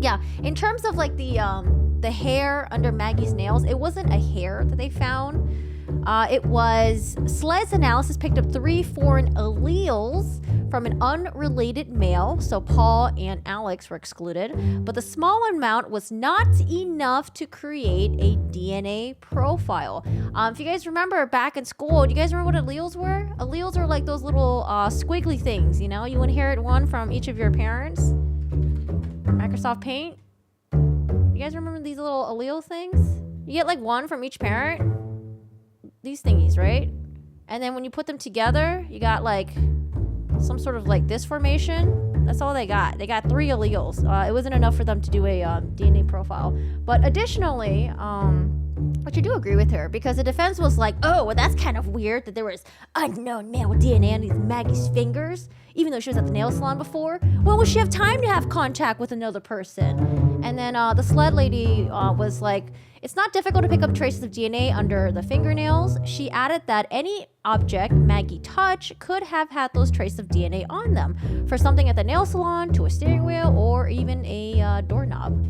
Yeah, in terms of like the hair under Maggie's nails, it wasn't a hair that they found. It was SLED's analysis picked up 3 foreign alleles from an unrelated male, so Paul and Alex were excluded. But the small amount was not enough to create a DNA profile. If you guys remember back in school, do you guys remember what alleles were? Alleles are like those little squiggly things, you know? You inherit one from each of your parents. Microsoft Paint. You guys remember these little allele things? You get like one from each parent. These thingies, right? And then when you put them together, you got like some sort of like this formation. That's all they got. They got 3 alleles. It wasn't enough for them to do a DNA profile. But additionally, but you do agree with her, because the defense was like, oh, well, that's kind of weird that there was unknown male DNA on these Maggie's fingers, even though she was at the nail salon before. When will she have time to have contact with another person? And then the SLED lady was like, it's not difficult to pick up traces of DNA under the fingernails. She added that any object Maggie touched could have had those traces of DNA on them, for something at the nail salon, to a steering wheel, or even a doorknob.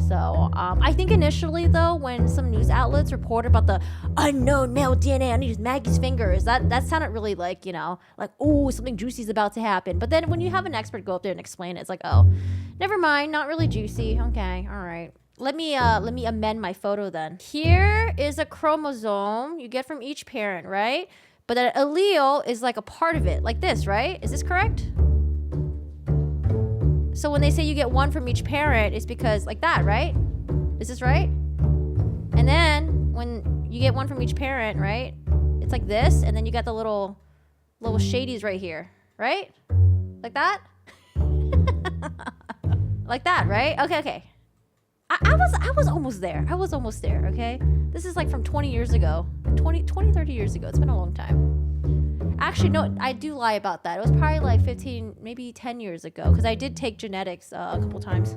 So I think initially, though, when some news outlets reported about the unknown male DNA on Maggie's fingers, that sounded really like, you know, like, oh, something juicy is about to happen. But then when you have an expert go up there and explain it, it's like, oh, never mind, not really juicy. Okay, all right. Let me amend my photo then. Here is a chromosome you get from each parent, right? But an allele is like a part of it, like this, right? Is this correct? So when they say you get one from each parent, it's because like that, right? Is this right? And then when you get one from each parent, right? It's like this, and then you got the little shadies right here, right? Like that? Like that, right? Okay. I was almost there. Okay? This is like from 20 years ago. 20, 30 years ago. It's been a long time. Actually, no, I do lie about that. It was probably like 15, maybe 10 years ago, because I did take genetics a couple times.